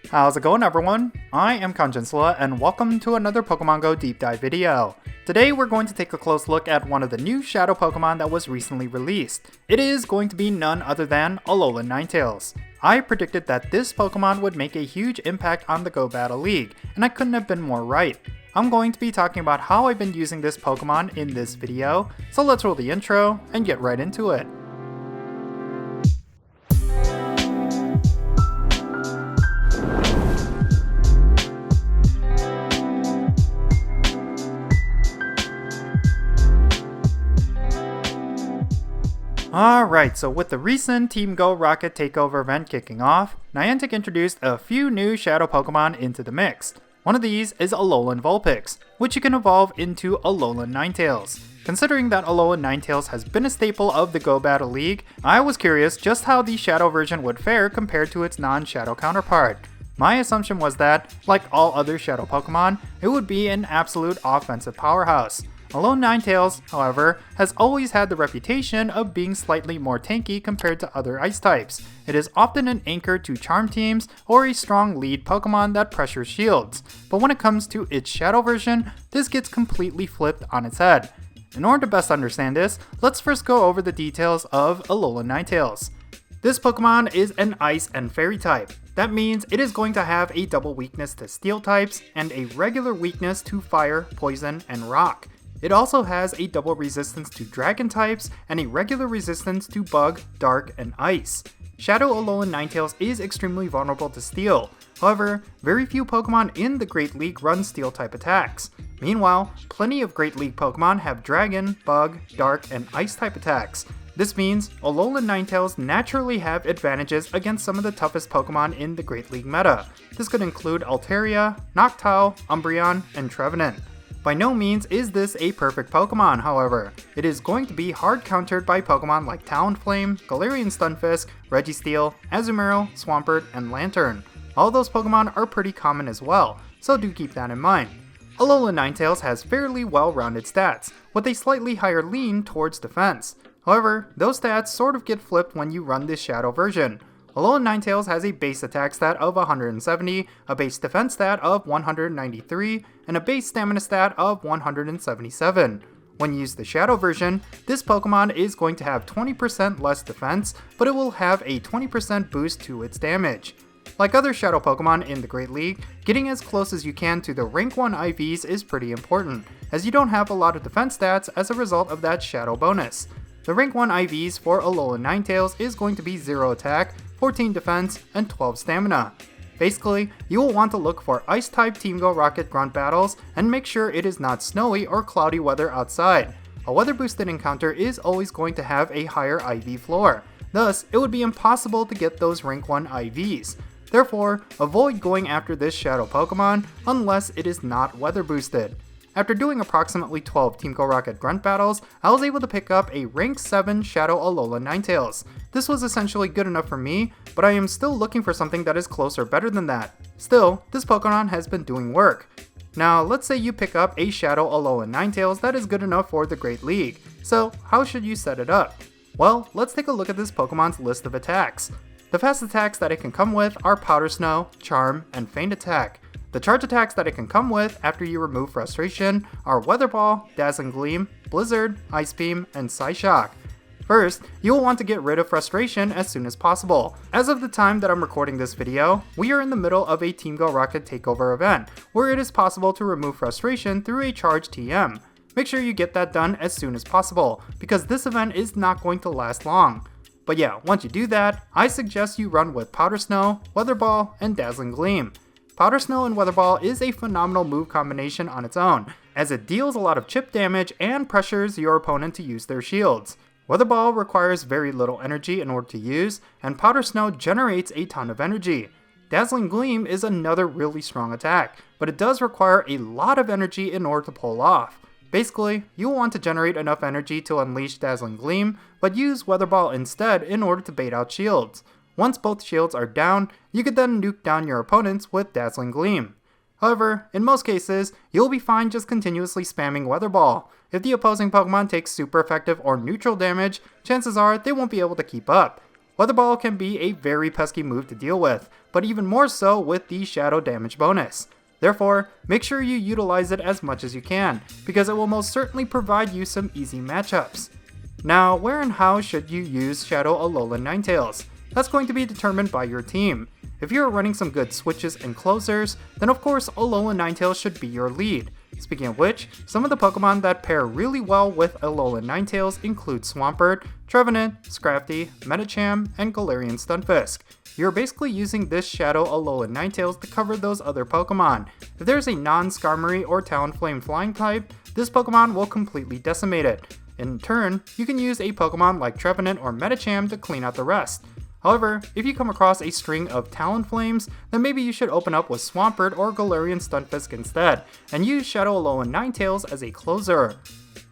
How's it going, everyone? I am Jinsula, and welcome to another Pokemon Go deep dive video. Today we're going to take a close look at one of the new Shadow Pokemon that was recently released. It is going to be none other than Alolan Ninetales. I predicted that this Pokemon would make a huge impact on the Go Battle League, and I couldn't have been more right. I'm going to be talking about how I've been using this Pokemon in this video, so let's roll the intro and get right into it. Alright, so with the recent Team Go Rocket Takeover event kicking off, Niantic introduced a few new Shadow Pokemon into the mix. One of these is Alolan Vulpix, which you can evolve into Alolan Ninetales. Considering that Alolan Ninetales has been a staple of the Go Battle League, I was curious just how the Shadow version would fare compared to its non-Shadow counterpart. My assumption was that, like all other Shadow Pokemon, it would be an absolute offensive powerhouse. Alolan Ninetales, however, has always had the reputation of being slightly more tanky compared to other ice types. It is often an anchor to charm teams or a strong lead Pokemon that pressures shields, but when it comes to its Shadow version, this gets completely flipped on its head. In order to best understand this, let's first go over the details of Alolan Ninetales. This Pokemon is an Ice and Fairy type. That means it is going to have a double weakness to Steel types and a regular weakness to Fire, Poison, and Rock. It also has a double resistance to Dragon types and a regular resistance to Bug, Dark, and Ice. Shadow Alolan Ninetales is extremely vulnerable to Steel. However, very few Pokemon in the Great League run Steel type attacks. Meanwhile, plenty of Great League Pokemon have Dragon, Bug, Dark, and Ice type attacks. This means Alolan Ninetales naturally have advantages against some of the toughest Pokemon in the Great League meta. This could include Altaria, Noctowl, Umbreon, and Trevenant. By no means is this a perfect Pokemon, however. It is going to be hard countered by Pokemon like Talonflame, Galarian Stunfisk, Registeel, Azumarill, Swampert, and Lantern. All those Pokemon are pretty common as well, so do keep that in mind. Alolan Ninetales has fairly well-rounded stats, with a slightly higher lean towards defense. However, those stats sort of get flipped when you run this Shadow version. Alolan Ninetales has a base attack stat of 170, a base defense stat of 193, and a base stamina stat of 177. When you use the Shadow version, this Pokemon is going to have 20% less defense, but it will have a 20% boost to its damage. Like other Shadow Pokemon in the Great League, getting as close as you can to the rank 1 IVs is pretty important, as you don't have a lot of defense stats as a result of that Shadow bonus. The rank 1 IVs for Alolan Ninetales is going to be 0 attack, 14 defense, and 12 stamina. Basically, you will want to look for Ice-type Team Go Rocket grunt battles and make sure it is not snowy or cloudy weather outside. A weather-boosted encounter is always going to have a higher IV floor, thus it would be impossible to get those rank 1 IVs. Therefore, avoid going after this Shadow Pokemon unless it is not weather-boosted. After doing approximately 12 Team Go Rocket grunt battles, I was able to pick up a rank 7 Shadow Alolan Ninetales. This was essentially good enough for me, but I am still looking for something that is close or better than that. Still, this Pokemon has been doing work. Now, let's say you pick up a Shadow Alolan Ninetales that is good enough for the Great League. So, how should you set it up? Well, let's take a look at this Pokemon's list of attacks. The fast attacks that it can come with are Powder Snow, Charm, and Feint Attack. The charge attacks that it can come with after you remove Frustration are Weather Ball, Dazzling Gleam, Blizzard, Ice Beam, and Psyshock. First, you will want to get rid of Frustration as soon as possible. As of the time that I'm recording this video, we are in the middle of a Team Go Rocket Takeover event, where it is possible to remove Frustration through a charged TM. Make sure you get that done as soon as possible, because this event is not going to last long. But yeah, once you do that, I suggest you run with Powder Snow, Weather Ball, and Dazzling Gleam. Powder Snow and Weather Ball is a phenomenal move combination on its own, as it deals a lot of chip damage and pressures your opponent to use their shields. Weather Ball requires very little energy in order to use, and Powder Snow generates a ton of energy. Dazzling Gleam is another really strong attack, but it does require a lot of energy in order to pull off. Basically, you will want to generate enough energy to unleash Dazzling Gleam, but use Weather Ball instead in order to bait out shields. Once both shields are down, you could then nuke down your opponents with Dazzling Gleam. However, in most cases, you'll be fine just continuously spamming Weather Ball. If the opposing Pokemon takes super effective or neutral damage, chances are they won't be able to keep up. Weather Ball can be a very pesky move to deal with, but even more so with the shadow damage bonus. Therefore, make sure you utilize it as much as you can, because it will most certainly provide you some easy matchups. Now, where and how should you use Shadow Alolan Ninetales? That's going to be determined by your team. If you are running some good switches and closers, then of course Alolan Ninetales should be your lead. Speaking of which, some of the Pokemon that pair really well with Alolan Ninetales include Swampert, Trevenant, Scrafty, Medicham, and Galarian Stunfisk. You're basically using this Shadow Alolan Ninetales to cover those other Pokemon. If there's a non-Skarmory or Talonflame flying type, this Pokemon will completely decimate it. In turn, you can use a Pokemon like Trevenant or Medicham to clean out the rest. However, if you come across a string of Talonflames, then maybe you should open up with Swampert or Galarian Stunfisk instead, and use Shadow Alolan Ninetales as a closer.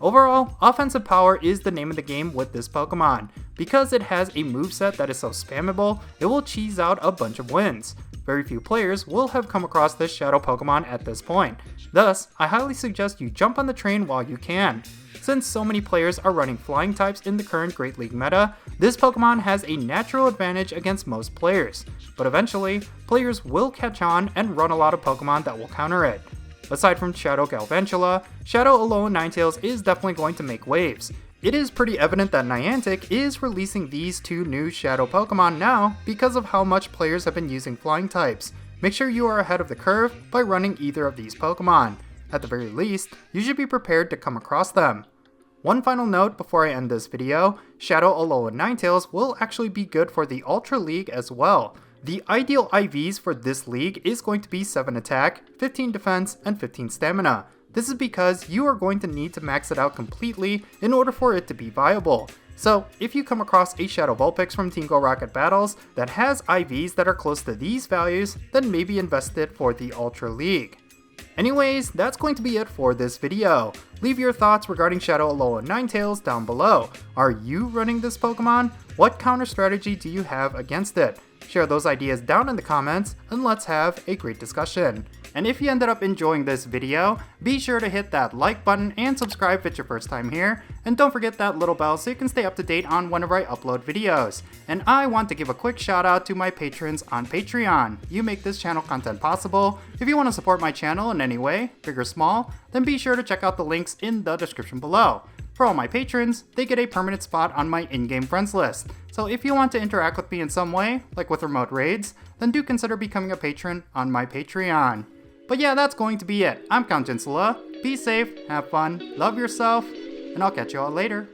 Overall, offensive power is the name of the game with this Pokemon. Because it has a moveset that is so spammable, it will cheese out a bunch of wins. Very few players will have come across this Shadow Pokemon at this point. Thus, I highly suggest you jump on the train while you can. Since so many players are running flying types in the current Great League meta, this Pokemon has a natural advantage against most players. But eventually, players will catch on and run a lot of Pokemon that will counter it. Aside from Shadow Galvantula, Shadow Alolan Ninetales is definitely going to make waves. It is pretty evident that Niantic is releasing these two new Shadow Pokemon now because of how much players have been using flying types. Make sure you are ahead of the curve by running either of these Pokemon. At the very least, you should be prepared to come across them. One final note before I end this video, Shadow Alolan Ninetales will actually be good for the Ultra League as well. The ideal IVs for this league is going to be 7 attack, 15 defense, and 15 stamina. This is because you are going to need to max it out completely in order for it to be viable. So if you come across a Shadow Vulpix from Team Go Rocket Battles that has IVs that are close to these values, then maybe invest it for the Ultra League. Anyways, that's going to be it for this video. Leave your thoughts regarding Shadow Alolan Ninetales down below. Are you running this Pokemon? What counter strategy do you have against it? Share those ideas down in the comments and let's have a great discussion. And if you ended up enjoying this video, be sure to hit that like button and subscribe if it's your first time here. And don't forget that little bell so you can stay up to date on whenever I upload videos. And I want to give a quick shout out to my patrons on Patreon. You make this channel content possible. If you want to support my channel in any way, big or small, then be sure to check out the links in the description below. For all my patrons, they get a permanent spot on my in-game friends list. So if you want to interact with me in some way, like with remote raids, then do consider becoming a patron on my Patreon. But yeah, that's going to be it. I'm Jinsula. Be safe, have fun, love yourself, and I'll catch you all later.